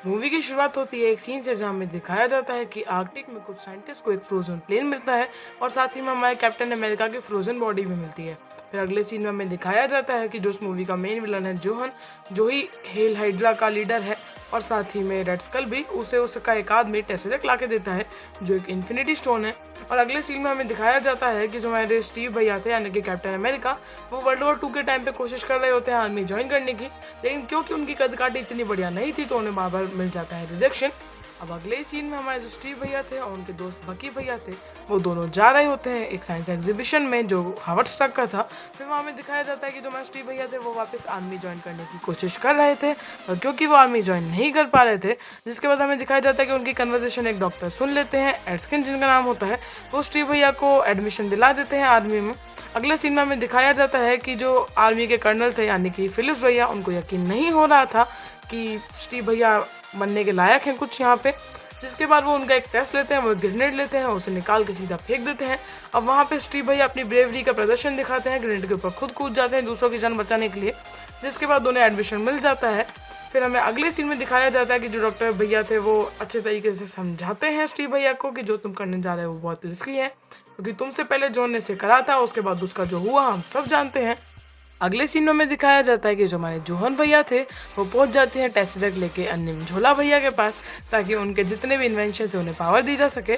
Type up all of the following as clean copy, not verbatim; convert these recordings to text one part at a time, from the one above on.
Movie की शुरुआत होती है एक सीन से जहाँ हमें दिखाया जाता है कि आर्कटिक में कुछ साइंटिस्ट को एक फ्रोजन प्लेन मिलता है और साथ ही में हमारे कैप्टन अमेरिका की फ्रोजन बॉडी भी मिलती है। फिर अगले सीन में हमें दिखाया जाता है कि जो उस मूवी का मेन विलन है जोहन, जो ही हेल हाइड्रा का लीडर है, और साथ ही में रेड स्कल भी उसे उसका एक आदमी टेसरेक्ट ला के देता है जो एक इन्फिनिटी स्टोन है। और अगले सीन में हमें दिखाया जाता है कि जो हमारे स्टीव भैया थे यानी कि कैप्टन अमेरिका, वो वर्ल्ड वॉर 2 के टाइम पे कोशिश कर रहे होते हैं आर्मी ज्वाइन करने की, लेकिन क्योंकि उनकी कद काठी इतनी बढ़िया नहीं थी तो उन्हें बार बार मिल जाता है रिजेक्शन। अब अगले सीन में हमारे जो स्टीव भैया थे और उनके दोस्त बकी भैया थे, वो दोनों जा रहे होते हैं एक साइंस एग्जीबिशन में जो हार्वर्ड स्टॉक का था। फिर वहाँ हमें दिखाया जाता है कि जो हमारे स्टीव भैया थे वो वापस आर्मी ज्वाइन करने की कोशिश कर रहे थे, और क्योंकि वो आर्मी ज्वाइन नहीं कर पा रहे थे, जिसके बाद हमें दिखाया जाता है कि उनकी कन्वर्सेशन एक डॉक्टर सुन लेते हैं, एड्सकिन जिनका नाम होता है, वो स्टीव भैया को एडमिशन दिला देते हैं आर्मी में। अगले सीन में हमें दिखाया जाता है कि जो आर्मी के कर्नल थे यानी कि फिलिप्स भैया, उनको यकीन नहीं हो रहा था कि स्टीव भैया बनने के लायक हैं कुछ यहाँ पे। जिसके बाद वो उनका एक टेस्ट लेते हैं, वो ग्रेनेड लेते हैं, उसे निकाल के सीधा फेंक देते हैं। अब वहाँ पे स्टीव भैया अपनी ब्रेवरी का प्रदर्शन दिखाते हैं, ग्रेनेड के ऊपर खुद कूद जाते हैं दूसरों की जान बचाने के लिए, जिसके बाद उन्हें एडमिशन मिल जाता है। फिर हमें अगले सीन में दिखाया जाता है कि जो डॉक्टर भैया थे वो अच्छे तरीके से समझाते हैं स्टीव भैया को कि जो तुम करने जा रहे हो वो बहुत रिस्की है, क्योंकि तुमसे पहले जॉन ने इसे करा था, उसके बाद उसका जो हुआ हम सब जानते हैं। अगले सीन में हमें दिखाया जाता है कि जो हमारे जोहन भैया थे वो पहुंच जाते हैं टेसरेक्ट लेके अन्निम झोला भैया के पास, ताकि उनके जितने भी इन्वेंशन थे उन्हें पावर दी जा सके।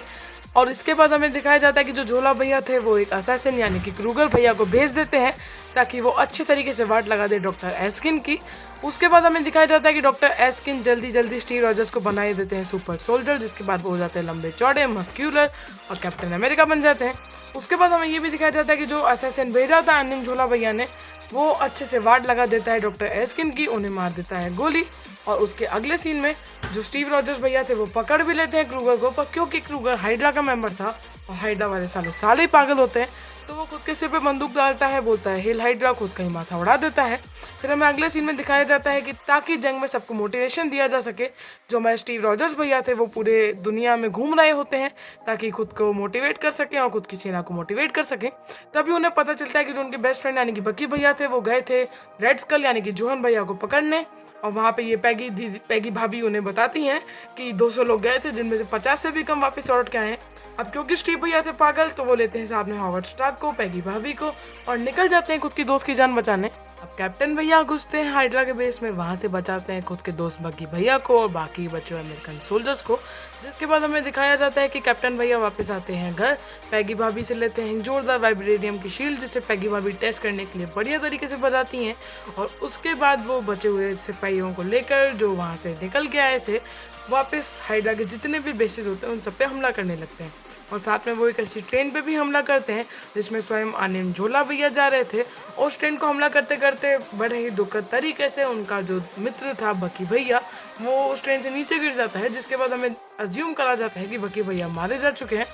और इसके बाद हमें दिखाया जाता है कि जो झोला भैया थे वो एक असैसिन यानी कि क्रूगर भैया को भेज देते हैं ताकि वो अच्छे तरीके से वाट लगा दे डॉक्टर एस्किन की। उसके बाद हमें दिखाया जाता है कि डॉक्टर एस्किन जल्दी जल्दी स्टीव रॉजर्स को बनाए देते हैं सुपर सोल्जर, जिसके बाद वो हो जाते हैं लंबे चौड़े मस्क्यूलर और कैप्टन अमेरिका बन जाते हैं। उसके बाद हमें ये भी दिखाया जाता है कि जो असैसिन भेजा था अन्निम झोला भैया ने, वो अच्छे से वाट लगा देता है डॉक्टर एस्किन की, उन्हें मार देता है गोली। और उसके अगले सीन में जो स्टीव रॉजर्स भैया थे वो पकड़ भी लेते हैं क्रूगर को, पर क्योंकि क्रूगर हाइड्रा का मेंबर था और हाइड्रा वाले साले साले ही पागल होते हैं, तो वो खुद के सिर पे बंदूक डालता है, बोलता है हेल हाइड्रा, खुद का ही माथा उड़ा देता है। फिर हमें अगले सीन में दिखाया जाता है कि ताकि जंग में सबको मोटिवेशन दिया जा सके, जो हमारे स्टीव रॉजर्स भैया थे वो पूरे दुनिया में घूम रहे होते हैं ताकि खुद को मोटिवेट कर सकें और खुद की सेना को मोटिवेट कर सकें। तभी उन्हें पता चलता है कि जो उनके बेस्ट फ्रेंड यानी कि बकी भैया थे वो गए थे रेड स्कल यानी कि जोहन भैया को पकड़ने, और वहाँ पे ये पैगी भाभी उन्हें बताती हैं कि 200 लोग गए थे जिनमें से 50 से भी कम वापस लौट के आए हैं। अब क्योंकि स्टीव भैया थे पागल, तो वो लेते हैं सामने हॉवर्ड स्टार्क को, पैगी भाभी को, और निकल जाते हैं खुद की दोस्त की जान बचाने। अब कैप्टन भैया घुसते हैं हाइड्रा के बेस में, वहाँ से बचाते हैं खुद के दोस्त बकी भैया को और बाकी बचे हुए अमेरिकन सोल्जर्स को। जिसके बाद हमें दिखाया जाता है कि कैप्टन भैया वापस आते हैं घर, पैगी भाभी से लेते हैं जोरदार वाइब्रेनियम की शील्ड, जिसे पैगी भाभी टेस्ट करने के लिए बढ़िया तरीके से बजाती हैं, और उसके बाद वो बचे हुए सिपाहियों को लेकर जो वहाँ से निकल के आए थे वापस हाइड्रा के जितने भी बेसिस होते हैं उन सब पे हमला करने लगते हैं। और साथ में वो एक ऐसी ट्रेन पे भी हमला करते हैं जिसमें स्वयं अन्निम झोला भैया जा रहे थे, और उस ट्रेन को हमला करते करते बड़े ही दुखद तरीके से उनका जो मित्र था बकी भैया, वो उस ट्रेन से नीचे गिर जाता है, जिसके बाद हमें अज्यूम करा जाता है कि बकी भैया मारे जा चुके हैं।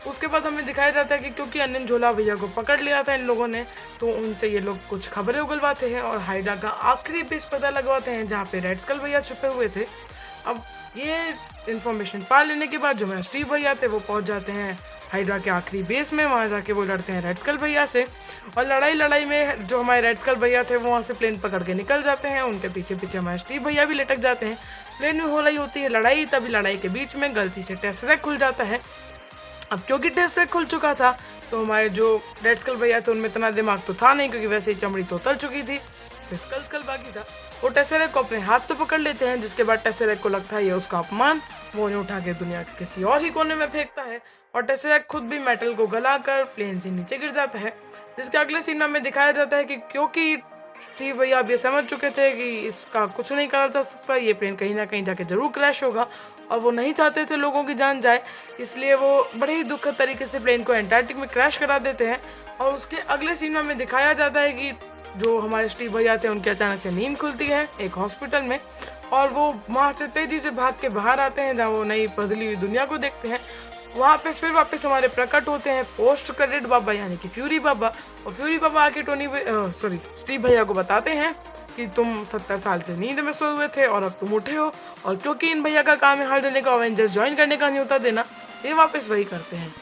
उसके बाद हमें दिखाया जाता है कि क्योंकि अन्निम झोला भैया को पकड़ लिया था इन लोगों ने, तो उनसे ये लोग कुछ खबरें उगलवाते हैं और हाइड्रा का आखिरी बेस पता लगवाते हैं जहाँ पे रेड स्कल भैया छुपे हुए थे। अब ये इन्फॉर्मेशन पा लेने के बाद जो हमारे स्टीव भैया थे वो पहुंच जाते हैं हाइड्रा के आखिरी बेस में, वहाँ जाके वो लड़ते हैं रेड स्कल भैया से, और लड़ाई में जो हमारे रेड स्कल भैया थे वो वहाँ से प्लेन पकड़ के निकल जाते हैं, उनके पीछे पीछे हमारे स्टीव भैया भी लटक जाते हैं। प्लेन में हो रही होती है लड़ाई, तभी लड़ाई के बीच में गलती से टेसरेक्ट खुल जाता है। अब क्योंकि टेसरेक्ट खुल चुका था तो हमारे जो रेड स्कल भैया थे उनमें इतना दिमाग तो था नहीं, क्योंकि वैसे ही चमड़ी तो उतर चुकी थी, स्कल बाकी था। वो टेसरेक्ट को अपने हाथ से पकड़ लेते हैं, जिसके बाद टेसरेक्ट को लगता है ये उसका अपमान, वो उन्हें उठा के दुनिया के किसी और ही कोने में फेंकता है, और टेसरेक्ट खुद भी मेटल को गलाकर प्लेन से नीचे गिर जाता है। जिसके अगले सीन में हमें दिखाया जाता है कि क्योंकि स्टीव भैया अब ये समझ चुके थे कि इसका कुछ नहीं करा जा सकता, ये प्लेन कहीं ना कहीं जाके जरूर क्रैश होगा, और वो नहीं चाहते थे लोगों की जान जाए, इसलिए वो बड़े ही दुखद तरीके से प्लेन को एंटार्क्टिक में क्रैश करा देते हैं। और उसके अगले सीन में हमें दिखाया जाता है कि जो हमारे स्टीव भैया थे उनकी अचानक से नींद खुलती है एक हॉस्पिटल में, और वो वहाँ से तेजी से भाग के बाहर आते हैं जहाँ वो नई बदली हुई दुनिया को देखते हैं। वहाँ पे फिर वापस हमारे प्रकट होते हैं पोस्ट क्रेडिट बाबा यानी कि फ्यूरी बाबा, और फ्यूरी बाबा आके स्टीव भैया को बताते हैं कि तुम 70 साल से नींद में सोए हुए थे और अब तुम उठे हो, और क्योंकि इन भैया का काम है हर जने को अवेंजर्स ज्वाइन करने का न्योता देना, ये वापस वही करते हैं।